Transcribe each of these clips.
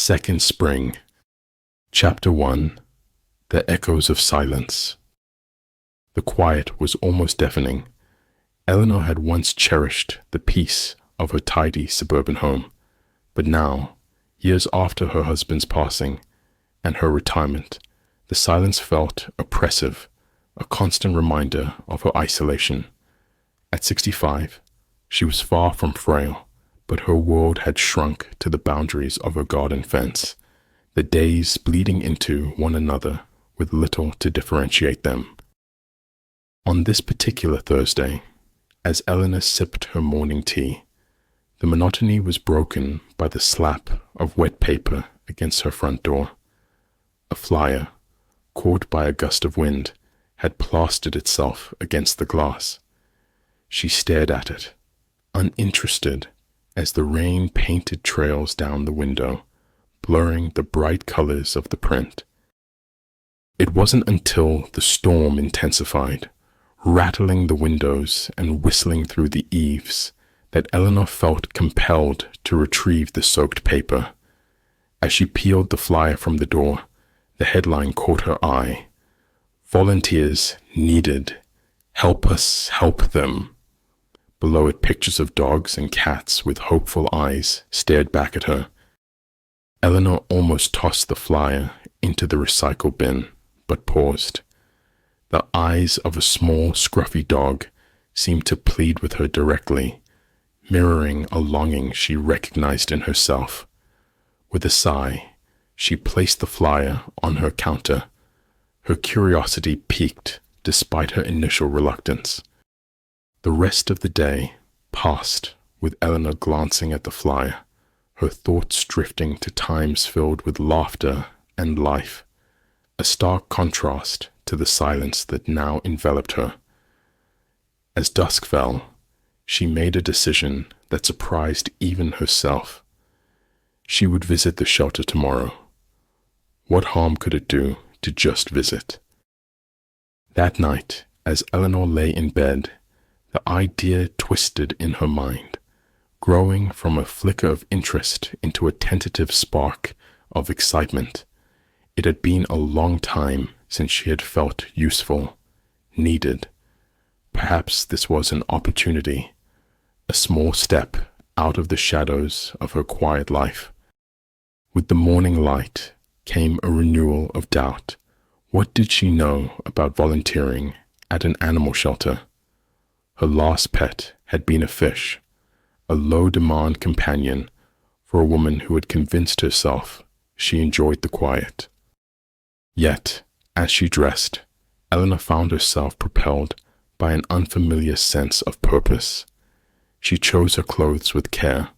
Second Spring, Chapter 1. The Echoes of Silence. The quiet was almost deafening. Eleanor had once cherished the peace of her tidy suburban home, but now, years after her husband's passing and her retirement, the silence felt oppressive, a constant reminder of her isolation. At 65, she was far from frail, but her world had shrunk to the boundaries of her garden fence, the days bleeding into one another with little to differentiate them. On this particular Thursday, as Eleanor sipped her morning tea, the monotony was broken by the slap of wet paper against her front door. A flyer, caught by a gust of wind, had plastered itself against the glass. She stared at it, uninterested, as the rain painted trails down the window, blurring the bright colors of the print. It wasn't until the storm intensified, rattling the windows and whistling through the eaves, that Eleanor felt compelled to retrieve the soaked paper. As she peeled the flyer from the door, the headline caught her eye. "Volunteers needed. Help us help them." Below it, pictures of dogs and cats with hopeful eyes stared back at her. Eleanor almost tossed the flyer into the recycle bin, but paused. The eyes of a small, scruffy dog seemed to plead with her directly, mirroring a longing she recognized in herself. With a sigh, she placed the flyer on her counter. Her curiosity piqued despite her initial reluctance. The rest of the day passed with Eleanor glancing at the flyer, her thoughts drifting to times filled with laughter and life, a stark contrast to the silence that now enveloped her. As dusk fell, she made a decision that surprised even herself. She would visit the shelter tomorrow. What harm could it do to just visit? That night, as Eleanor lay in bed, the idea twisted in her mind, growing from a flicker of interest into a tentative spark of excitement. It had been a long time since she had felt useful, needed. Perhaps this was an opportunity, a small step out of the shadows of her quiet life. With the morning light came a renewal of doubt. What did she know about volunteering at an animal shelter? Her last pet had been a fish, a low-demand companion for a woman who had convinced herself she enjoyed the quiet. Yet, as she dressed, Eleanor found herself propelled by an unfamiliar sense of purpose. She chose her clothes with care,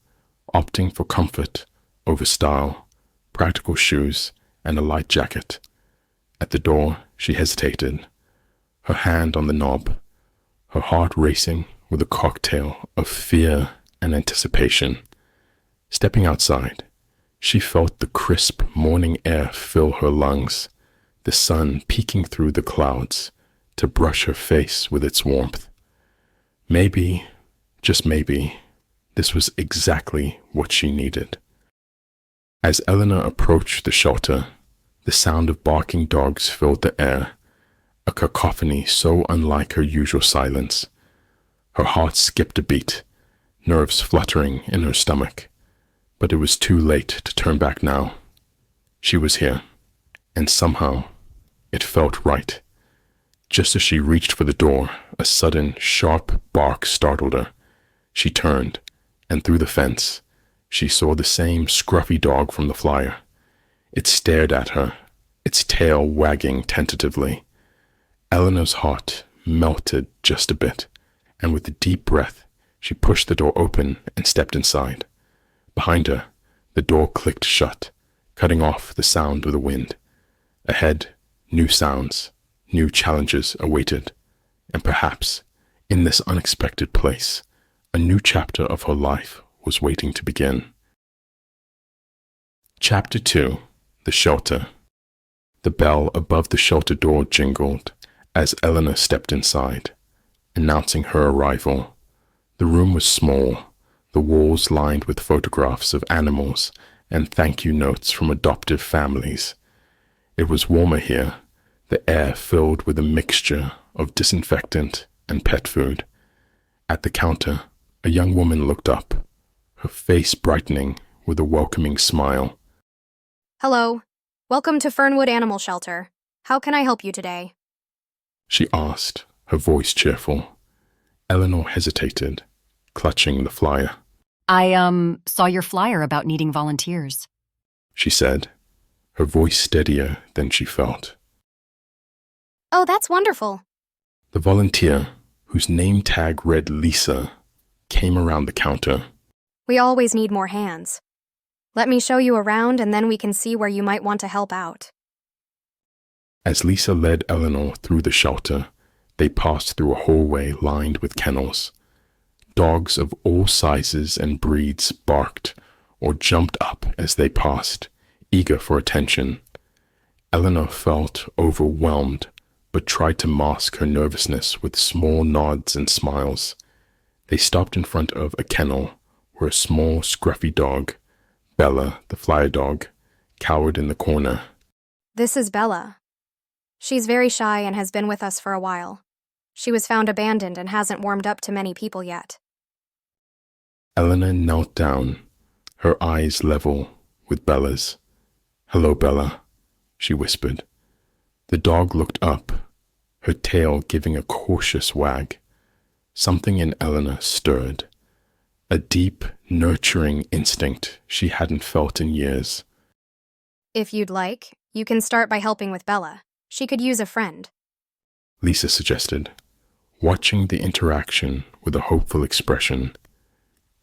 opting for comfort over style, practical shoes, and a light jacket. At the door, she hesitated, her hand on the knob, her heart racing with a cocktail of fear and anticipation. Stepping outside, she felt the crisp morning air fill her lungs, the sun peeking through the clouds to brush her face with its warmth. Maybe, just maybe, this was exactly what she needed. As Eleanor approached the shelter, the sound of barking dogs filled the air, a cacophony so unlike her usual silence. Her heart skipped a beat, nerves fluttering in her stomach. But it was too late to turn back now. She was here, and somehow it felt right. Just as she reached for the door, a sudden, sharp bark startled her. She turned, and through the fence, she saw the same scruffy dog from the flyer. It stared at her, its tail wagging tentatively. Eleanor's heart melted just a bit, and with a deep breath, she pushed the door open and stepped inside. Behind her, the door clicked shut, cutting off the sound of the wind. Ahead, new sounds, new challenges awaited, and perhaps, in this unexpected place, a new chapter of her life was waiting to begin. Chapter 2. The Shelter. The bell above the shelter door jingled as Eleanor stepped inside, announcing her arrival. The room was small, the walls lined with photographs of animals and thank you notes from adoptive families. It was warmer here, the air filled with a mixture of disinfectant and pet food. At the counter, a young woman looked up, her face brightening with a welcoming smile. Hello. Welcome to Fernwood Animal Shelter. How can I help you today? She asked, her voice cheerful. Eleanor hesitated, clutching the flyer. I saw your flyer about needing volunteers. She said, her voice steadier than she felt. Oh, that's wonderful. The volunteer, whose name tag read Lisa, came around the counter. We always need more hands. Let me show you around and then we can see where you might want to help out. As Lisa led Eleanor through the shelter, they passed through a hallway lined with kennels. Dogs of all sizes and breeds barked or jumped up as they passed, eager for attention. Eleanor felt overwhelmed, but tried to mask her nervousness with small nods and smiles. They stopped in front of a kennel where a small, scruffy dog, Bella, the flyer dog, cowered in the corner. This is Bella. She's very shy and has been with us for a while. She was found abandoned and hasn't warmed up to many people yet. Eleanor knelt down, her eyes level with Bella's. "Hello, Bella," she whispered. The dog looked up, her tail giving a cautious wag. Something in Eleanor stirred, a deep, nurturing instinct she hadn't felt in years. If you'd like, you can start by helping with Bella. She could use a friend. Lisa suggested, watching the interaction with a hopeful expression.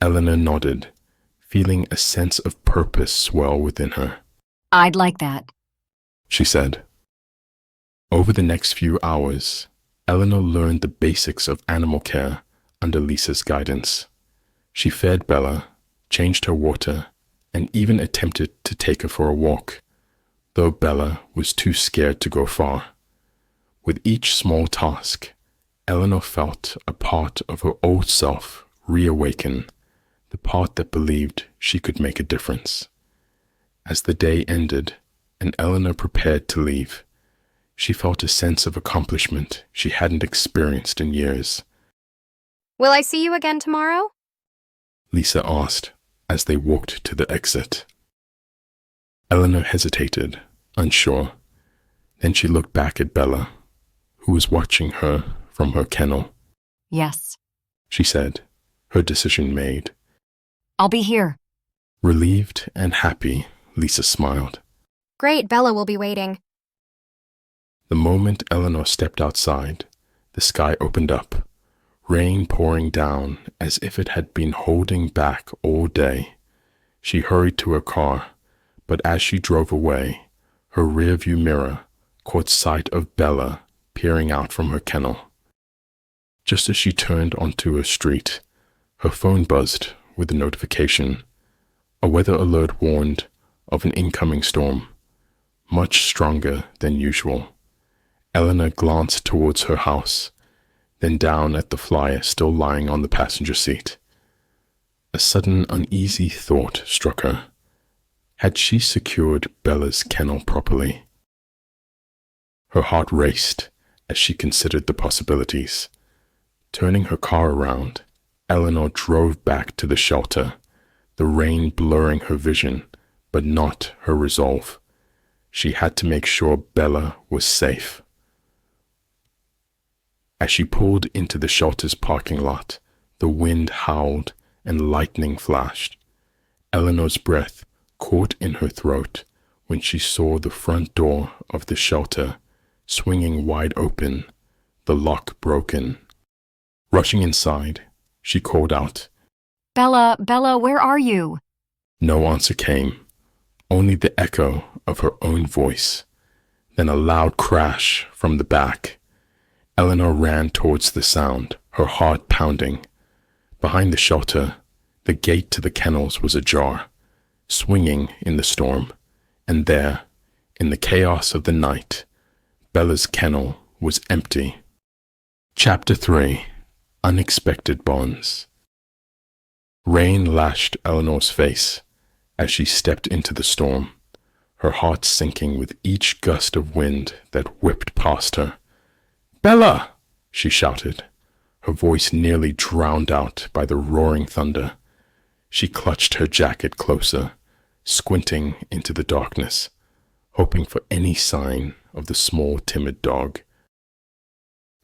Eleanor nodded, feeling a sense of purpose swell within her. I'd like that, she said. Over the next few hours, Eleanor learned the basics of animal care under Lisa's guidance. She fed Bella, changed her water, and even attempted to take her for a walk, though Bella was too scared to go far. With each small task, Eleanor felt a part of her old self reawaken, the part that believed she could make a difference. As the day ended and Eleanor prepared to leave, she felt a sense of accomplishment she hadn't experienced in years. Will I see you again tomorrow? Lisa asked as they walked to the exit. Eleanor hesitated, unsure. Then she looked back at Bella, who was watching her from her kennel. Yes. She said, her decision made. I'll be here. Relieved and happy, Lisa smiled. Great, Bella will be waiting. The moment Eleanor stepped outside, the sky opened up, rain pouring down as if it had been holding back all day. She hurried to her car, but as she drove away, her rearview mirror caught sight of Bella peering out from her kennel. Just as she turned onto a street, her phone buzzed with a notification. A weather alert warned of an incoming storm, much stronger than usual. Eleanor glanced towards her house, then down at the flyer still lying on the passenger seat. A sudden uneasy thought struck her. Had she secured Bella's kennel properly? Her heart raced as she considered the possibilities. Turning her car around, Eleanor drove back to the shelter, the rain blurring her vision, but not her resolve. She had to make sure Bella was safe. As she pulled into the shelter's parking lot, the wind howled and lightning flashed. Eleanor's breath caught in her throat when she saw the front door of the shelter swinging wide open, the lock broken. Rushing inside, she called out, Bella, where are you? No answer came, only the echo of her own voice. Then a loud crash from the back. Eleanor ran towards the sound, her heart pounding. Behind the shelter, the gate to the kennels was ajar, swinging in the storm, and there, in the chaos of the night, Bella's kennel was empty. Chapter 3. Unexpected Bonds. Rain lashed Eleanor's face, as she stepped into the storm, her heart sinking with each gust of wind that whipped past her. "Bella!" she shouted, her voice nearly drowned out by the roaring thunder. She clutched her jacket closer, squinting into the darkness, hoping for any sign of the small, timid dog.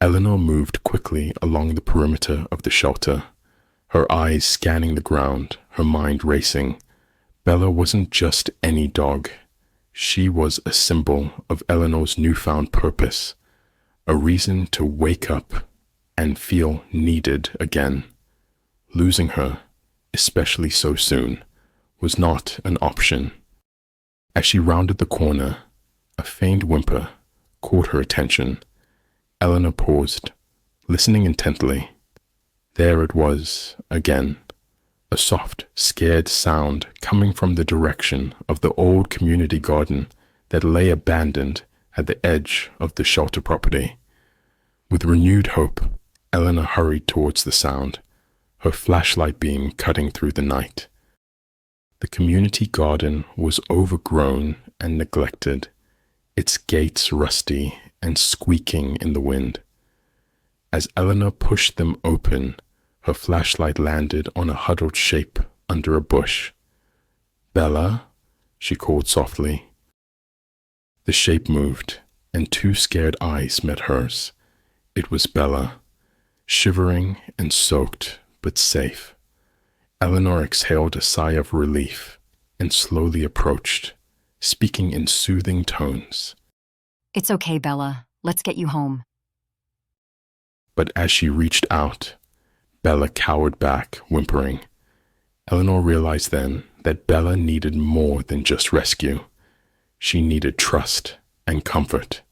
Eleanor moved quickly along the perimeter of the shelter, her eyes scanning the ground, her mind racing. Bella wasn't just any dog. She was a symbol of Eleanor's newfound purpose, a reason to wake up and feel needed again. Losing her, especially so soon, was not an option. As she rounded the corner, a faint whimper caught her attention. Eleanor paused, listening intently. There it was again, a soft, scared sound coming from the direction of the old community garden that lay abandoned at the edge of the shelter property. With renewed hope, Eleanor hurried towards the sound, her flashlight beam cutting through the night. The community garden was overgrown and neglected, its gates rusty and squeaking in the wind. As Eleanor pushed them open, her flashlight landed on a huddled shape under a bush. "Bella?" she called softly. The shape moved, and two scared eyes met hers. It was Bella, shivering and soaked, but safe. Eleanor exhaled a sigh of relief and slowly approached, speaking in soothing tones. It's okay, Bella. Let's get you home. But as she reached out, Bella cowered back, whimpering. Eleanor realized then that Bella needed more than just rescue. She needed trust and comfort.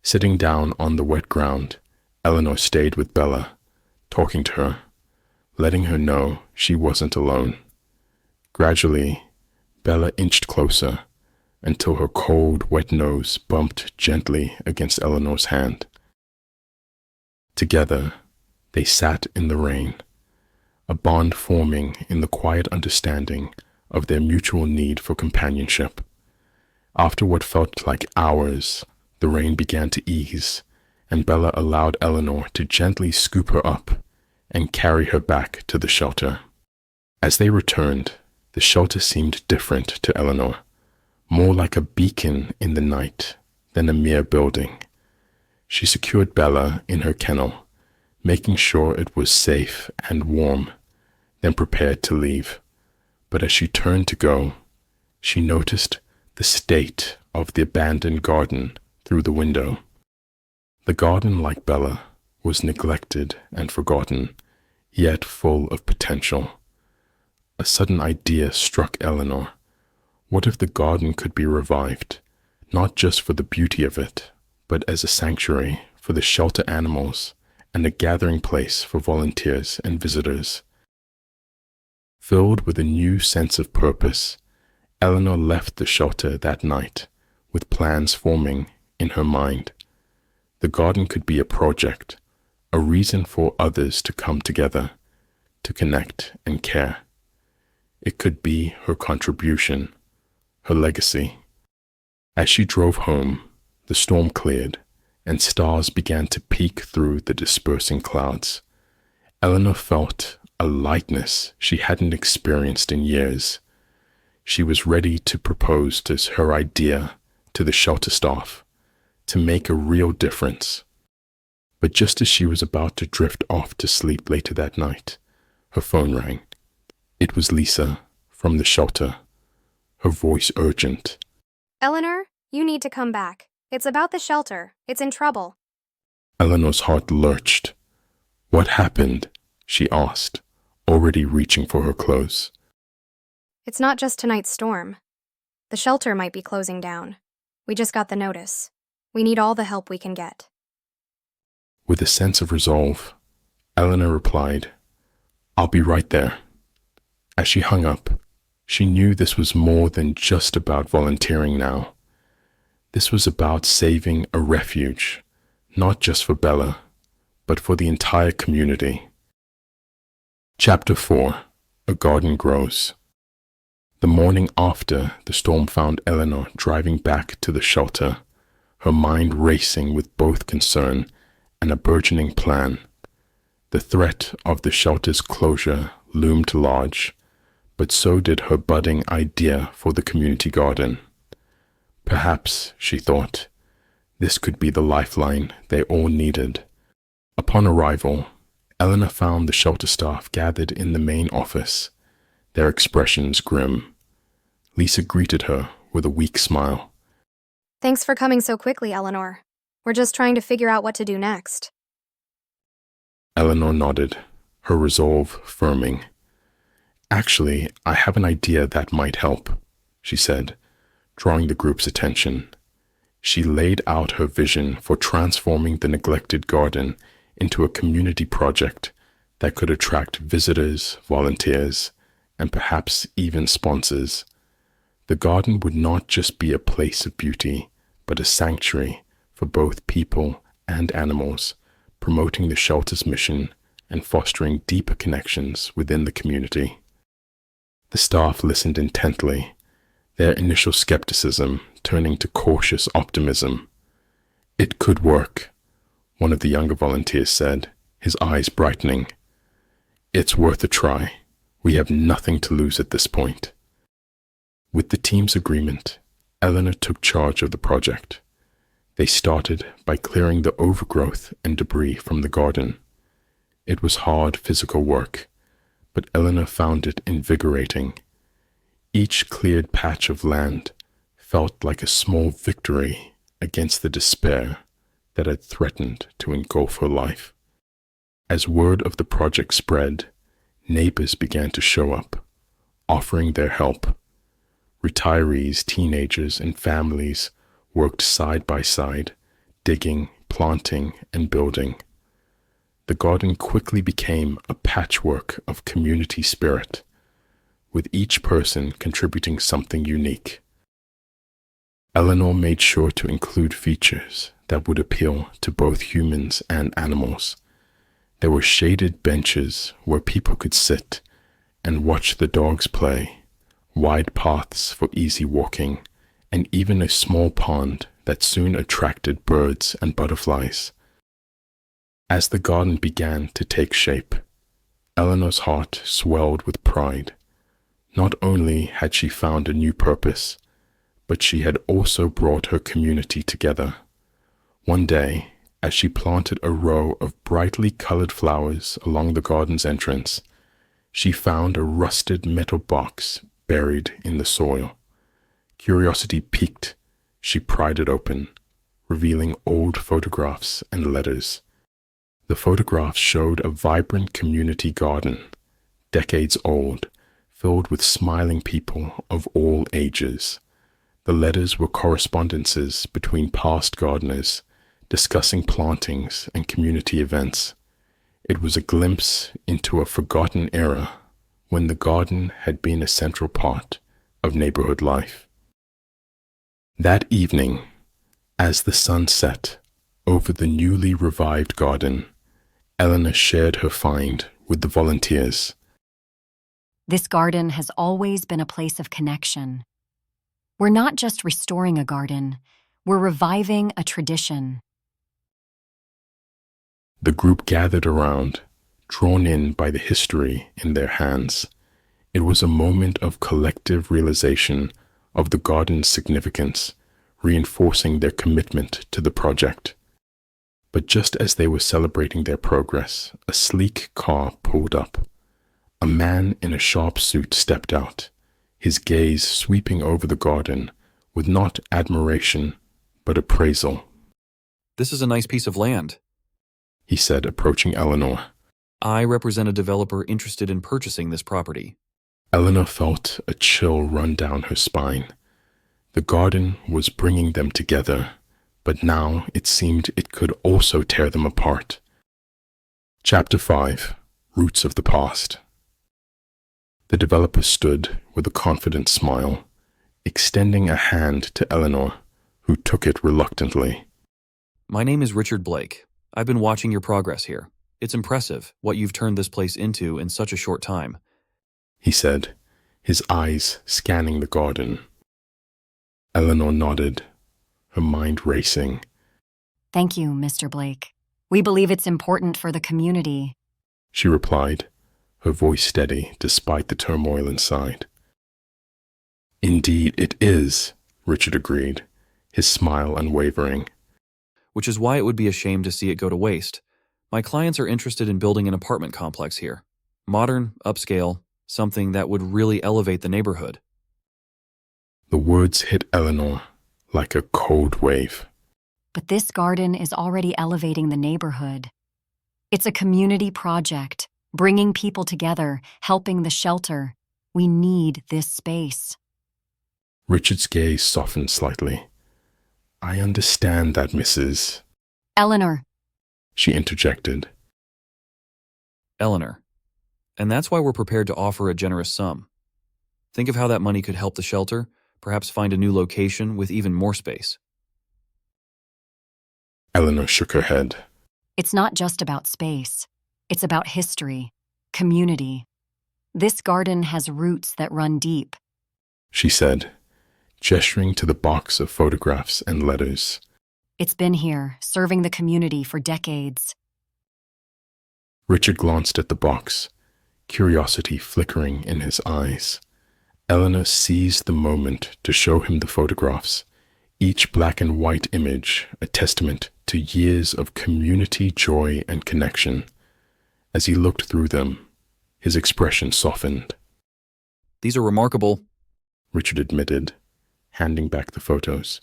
Sitting down on the wet ground, Eleanor stayed with Bella, talking to her, letting her know she wasn't alone. Gradually, Bella inched closer until her cold, wet nose bumped gently against Eleanor's hand. Together, they sat in the rain, a bond forming in the quiet understanding of their mutual need for companionship. After what felt like hours, the rain began to ease, and Bella allowed Eleanor to gently scoop her up and carry her back to the shelter. As they returned, the shelter seemed different to Eleanor, more like a beacon in the night than a mere building. She secured Bella in her kennel, making sure it was safe and warm, then prepared to leave. But as she turned to go, she noticed the state of the abandoned garden through the window. The garden, like Bella, was neglected and forgotten, yet full of potential. A sudden idea struck Eleanor. What if the garden could be revived, not just for the beauty of it, but as a sanctuary for the shelter animals and a gathering place for volunteers and visitors? Filled with a new sense of purpose, Eleanor left the shelter that night, with plans forming in her mind. The garden could be a project, a reason for others to come together, to connect and care. It could be her contribution, her legacy. As she drove home, the storm cleared, and stars began to peek through the dispersing clouds. Eleanor felt a lightness she hadn't experienced in years. She was ready to propose her idea to the shelter staff, to make a real difference. But just as she was about to drift off to sleep later that night, her phone rang. It was Lisa from the shelter, her voice urgent. Eleanor, you need to come back. It's about the shelter. It's in trouble. Eleanor's heart lurched. What happened? She asked, already reaching for her clothes. It's not just tonight's storm. The shelter might be closing down. We just got the notice. We need all the help we can get. With a sense of resolve, Eleanor replied, I'll be right there. As she hung up, she knew this was more than just about volunteering now. This was about saving a refuge, not just for Bella, but for the entire community. Chapter 4: A Garden Grows. The morning after, the storm found Eleanor driving back to the shelter, her mind racing with both concern and a burgeoning plan. The threat of the shelter's closure loomed large, but so did her budding idea for the community garden. Perhaps, she thought, this could be the lifeline they all needed. Upon arrival, Eleanor found the shelter staff gathered in the main office, their expressions grim. Lisa greeted her with a weak smile. Thanks for coming so quickly, Eleanor. We're just trying to figure out what to do next. Eleanor nodded, her resolve firming. Actually, I have an idea that might help, she said, drawing the group's attention. She laid out her vision for transforming the neglected garden into a community project that could attract visitors, volunteers, and perhaps even sponsors. The garden would not just be a place of beauty, but a sanctuary for both people and animals, promoting the shelter's mission and fostering deeper connections within the community. The staff listened intently, their initial skepticism turning to cautious optimism. It could work, one of the younger volunteers said, his eyes brightening. It's worth a try. We have nothing to lose at this point. With the team's agreement, Eleanor took charge of the project. They started by clearing the overgrowth and debris from the garden. It was hard physical work, but Eleanor found it invigorating. Each cleared patch of land felt like a small victory against the despair that had threatened to engulf her life. As word of the project spread, neighbors began to show up, offering their help. Retirees, teenagers, and families worked side by side, digging, planting, and building. The garden quickly became a patchwork of community spirit, with each person contributing something unique. Eleanor made sure to include features that would appeal to both humans and animals. There were shaded benches where people could sit and watch the dogs play, wide paths for easy walking, and even a small pond that soon attracted birds and butterflies. As the garden began to take shape, Eleanor's heart swelled with pride. Not only had she found a new purpose, but she had also brought her community together. One day, as she planted a row of brightly colored flowers along the garden's entrance, she found a rusted metal box buried in the soil. Curiosity piqued. She pried it open, revealing old photographs and letters. The photographs showed a vibrant community garden, decades old, filled with smiling people of all ages. The letters were correspondences between past gardeners, discussing plantings and community events. It was a glimpse into a forgotten era when the garden had been a central part of neighborhood life. That evening, as the sun set over the newly revived garden, Eleanor shared her find with the volunteers. This garden has always been a place of connection. We're not just restoring a garden, we're reviving a tradition. The group gathered around, drawn in by the history in their hands. It was a moment of collective realization of the garden's significance, reinforcing their commitment to the project. But just as they were celebrating their progress, a sleek car pulled up. A man in a sharp suit stepped out, his gaze sweeping over the garden with not admiration, but appraisal. "This is a nice piece of land," he said, approaching Eleanor. "I represent a developer interested in purchasing this property." Eleanor felt a chill run down her spine. The garden was bringing them together, but now it seemed it could also tear them apart. Chapter 5: Roots of the Past. The developer stood with a confident smile, extending a hand to Eleanor, who took it reluctantly. "My name is Richard Blake. I've been watching your progress here. It's impressive what you've turned this place into in such a short time," he said, his eyes scanning the garden. Eleanor nodded, her mind racing. Thank you, Mr. Blake. We believe it's important for the community. She replied, her voice steady despite the turmoil inside. Indeed it is, Richard agreed, his smile unwavering. Which is why it would be a shame to see it go to waste. My clients are interested in building an apartment complex here. Modern, upscale, something that would really elevate the neighborhood. The words hit Eleanor like a cold wave. But this garden is already elevating the neighborhood. It's a community project, bringing people together, helping the shelter. We need this space. Richard's gaze softened slightly. I understand that, Mrs. Eleanor. She interjected. Eleanor. And that's why we're prepared to offer a generous sum. Think of how that money could help the shelter, perhaps find a new location with even more space. Eleanor shook her head. It's not just about space. It's about history, community. This garden has roots that run deep. She said, gesturing to the box of photographs and letters. It's been here, serving the community for decades. Richard glanced at the box, curiosity flickering in his eyes. Eleanor seized the moment to show him the photographs, each black and white image a testament to years of community joy and connection. As he looked through them, his expression softened. These are remarkable, Richard admitted, handing back the photos.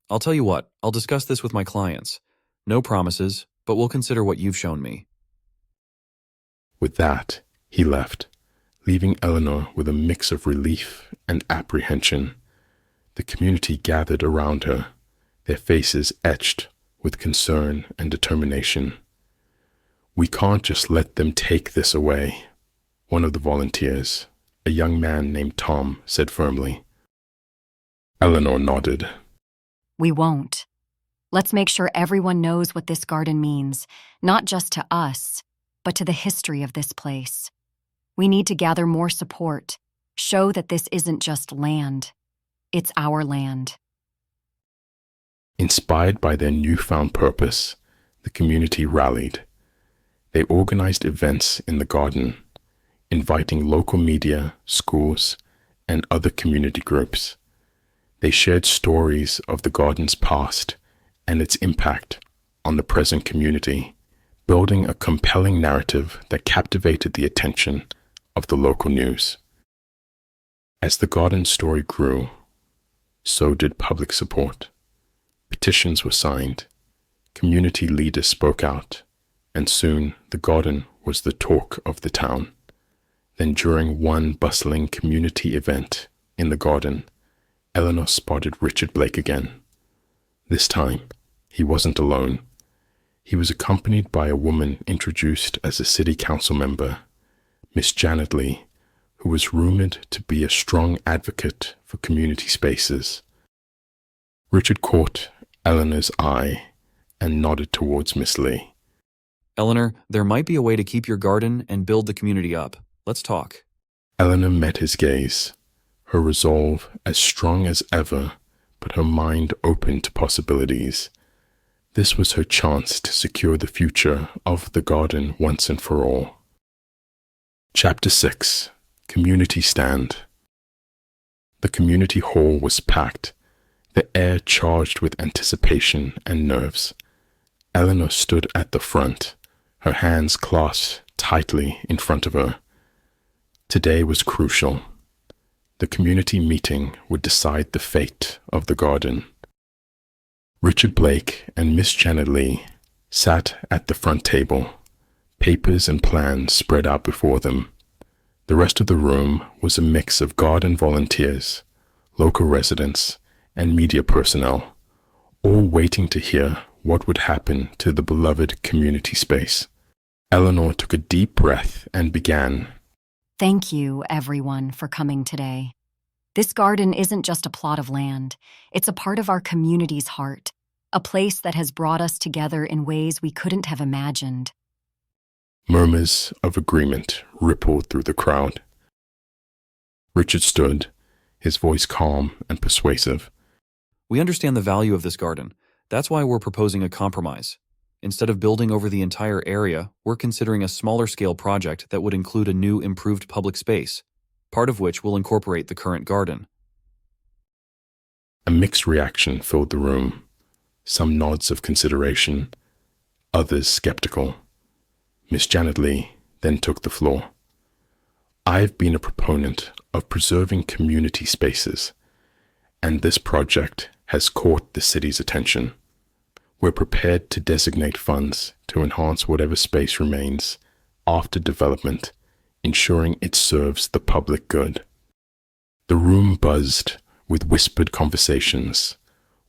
I'll tell you what, I'll discuss this with my clients. No promises, but we'll consider what you've shown me. With that, he left, leaving Eleanor with a mix of relief and apprehension. The community gathered around her, their faces etched with concern and determination. We can't just let them take this away, one of the volunteers, a young man named Tom, said firmly. Eleanor nodded. We won't. Let's make sure everyone knows what this garden means, not just to us, but to the history of this place. We need to gather more support, show that this isn't just land. It's our land. Inspired by their newfound purpose, the community rallied. They organized events in the garden, inviting local media, schools, and other community groups. They shared stories of the garden's past and its impact on the present community, building a compelling narrative that captivated the attention of the local news. As the garden story grew, so did public support. Petitions were signed, community leaders spoke out, and soon the garden was the talk of the town. Then during one bustling community event in the garden, Eleanor spotted Richard Blake again. This time, he wasn't alone. He was accompanied by a woman introduced as a city council member, Miss Janet Lee, who was rumored to be a strong advocate for community spaces. Richard caught Eleanor's eye and nodded towards Miss Lee. Eleanor, there might be a way to keep your garden and build the community up. Let's talk. Eleanor met his gaze, her resolve as strong as ever, but her mind open to possibilities. This was her chance to secure the future of the garden once and for all. Chapter 6. Community Stand. The community hall was packed, the air charged with anticipation and nerves. Eleanor stood at the front, her hands clasped tightly in front of her. Today was crucial. The community meeting would decide the fate of the garden. Richard Blake and Miss Janet Lee sat at the front table, papers and plans spread out before them. The rest of the room was a mix of garden volunteers, local residents, and media personnel, all waiting to hear what would happen to the beloved community space. Eleanor took a deep breath and began. Thank you, everyone, for coming today. This garden isn't just a plot of land. It's a part of our community's heart, a place that has brought us together in ways we couldn't have imagined. Murmurs of agreement rippled through the crowd. Richard stood, his voice calm and persuasive. We understand the value of this garden. That's why we're proposing a compromise. Instead of building over the entire area, we're considering a smaller scale project that would include a new improved public space, part of which will incorporate the current garden. A mixed reaction filled the room, some nods of consideration, others skeptical. Miss Janet Lee then took the floor. I've been a proponent of preserving community spaces, and this project has caught the city's attention. We're prepared to designate funds to enhance whatever space remains after development, ensuring it serves the public good. The room buzzed with whispered conversations,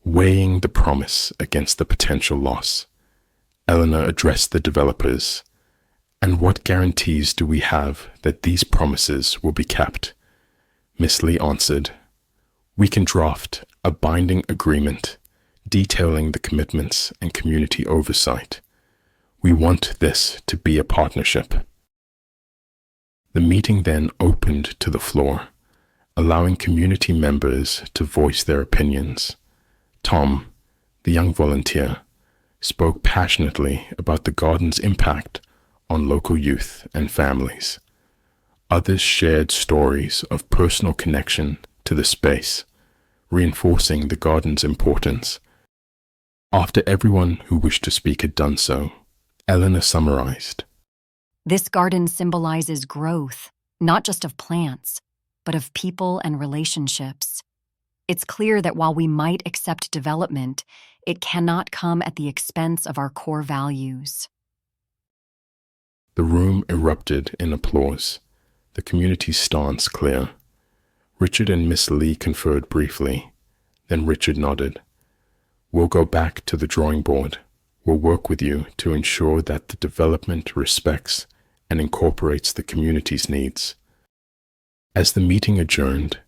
weighing the promise against the potential loss. Eleanor addressed the developers. And what guarantees do we have that these promises will be kept? Miss Lee answered, we can draft a binding agreement detailing the commitments and community oversight. We want this to be a partnership. The meeting then opened to the floor, allowing community members to voice their opinions. Tom, the young volunteer, spoke passionately about the garden's impact on local youth and families. Others shared stories of personal connection to the space, reinforcing the garden's importance. After everyone who wished to speak had done so, Eleanor summarized. This garden symbolizes growth, not just of plants, but of people and relationships. It's clear that while we might accept development, it cannot come at the expense of our core values. The room erupted in applause, the community's stance clear. Richard and Miss Lee conferred briefly, then Richard nodded. We'll go back to the drawing board. We'll work with you to ensure that the development respects and incorporates the community's needs. As the meeting adjourned,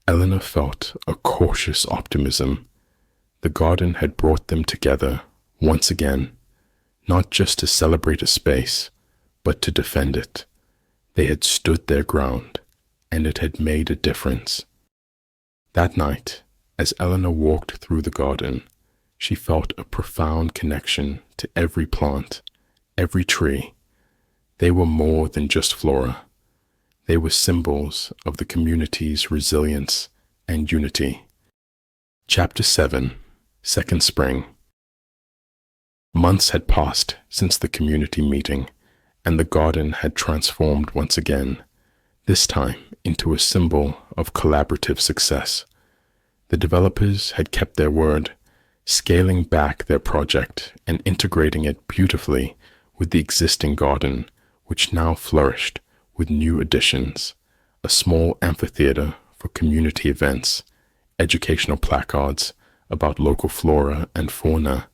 Eleanor felt a cautious optimism. The garden had brought them together once again, not just to celebrate a space, but to defend it. They had stood their ground, and it had made a difference. That night, as Eleanor walked through the garden, she felt a profound connection to every plant, every tree. They were more than just flora. They were symbols of the community's resilience and unity. Chapter 7, Second Spring. Months had passed since the community meeting, and the garden had transformed once again, this time into a symbol of collaborative success. The developers had kept their word, scaling back their project and integrating it beautifully with the existing garden, which now flourished with new additions, a small amphitheater for community events, educational placards about local flora and fauna,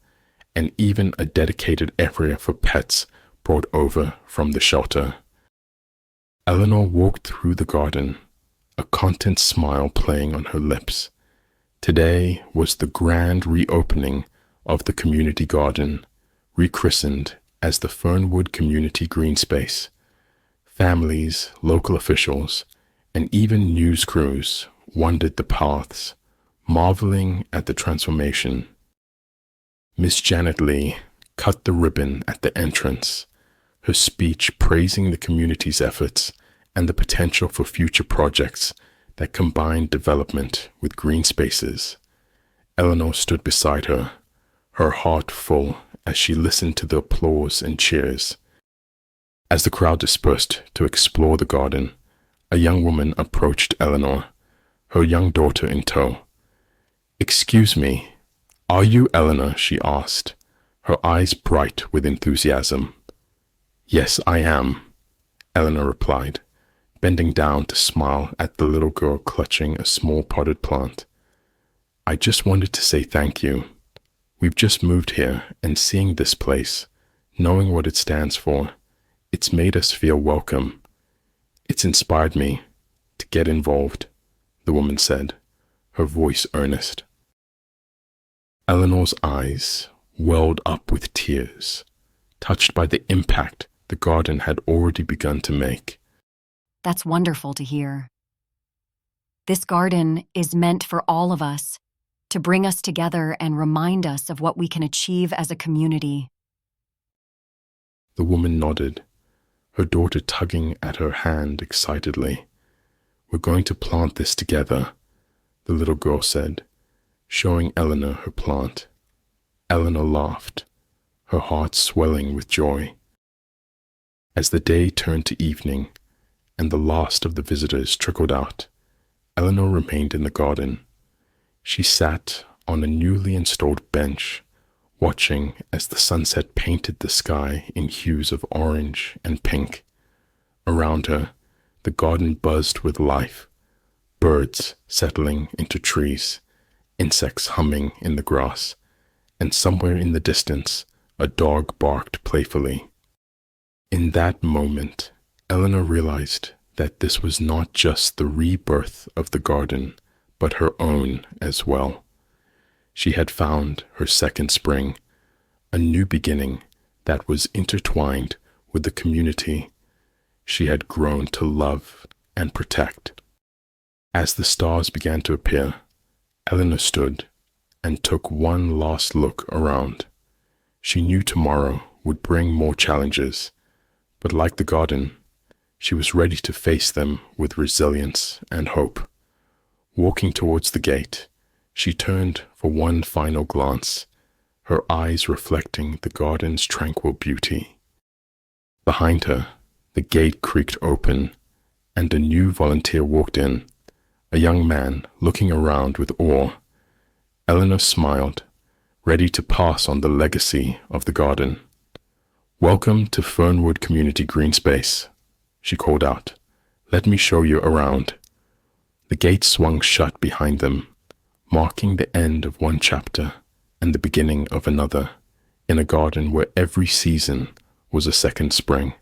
and even a dedicated area for pets brought over from the shelter. Eleanor walked through the garden, a content smile playing on her lips. Today was the grand reopening of the community garden, rechristened as the Fernwood Community Green Space. Families, local officials, and even news crews wandered the paths, marveling at the transformation. Miss Janet Lee cut the ribbon at the entrance, her speech praising the community's efforts and the potential for future projects that combined development with green spaces. Eleanor stood beside her, her heart full as she listened to the applause and cheers. As the crowd dispersed to explore the garden, a young woman approached Eleanor, her young daughter in tow. "Excuse me, are you Eleanor?" she asked, her eyes bright with enthusiasm. "Yes, I am," Eleanor replied, bending down to smile at the little girl clutching a small potted plant. "I just wanted to say thank you. We've just moved here, and seeing this place, knowing what it stands for, it's made us feel welcome. It's inspired me to get involved," the woman said, her voice earnest. Eleanor's eyes welled up with tears, touched by the impact the garden had already begun to make. That's wonderful to hear. This garden is meant for all of us, to bring us together and remind us of what we can achieve as a community. The woman nodded, her daughter tugging at her hand excitedly. "We're going to plant this together," the little girl said, showing Eleanor her plant. Eleanor laughed, her heart swelling with joy. As the day turned to evening and the last of the visitors trickled out, Eleanor remained in the garden. She sat on a newly installed bench, watching as the sunset painted the sky in hues of orange and pink. Around her, the garden buzzed with life, birds settling into trees, insects humming in the grass, and somewhere in the distance, a dog barked playfully. In that moment, Eleanor realized that this was not just the rebirth of the garden, but her own as well. She had found her second spring, a new beginning that was intertwined with the community she had grown to love and protect. As the stars began to appear, Eleanor stood and took one last look around. She knew tomorrow would bring more challenges, but like the garden, she was ready to face them with resilience and hope. Walking towards the gate, she turned for one final glance, her eyes reflecting the garden's tranquil beauty. Behind her, the gate creaked open, and a new volunteer walked in, a young man looking around with awe. Eleanor smiled, ready to pass on the legacy of the garden. "Welcome to Fernwood Community Green Space," she called out. "Let me show you around." The gate swung shut behind them, marking the end of one chapter and the beginning of another, in a garden where every season was a second spring.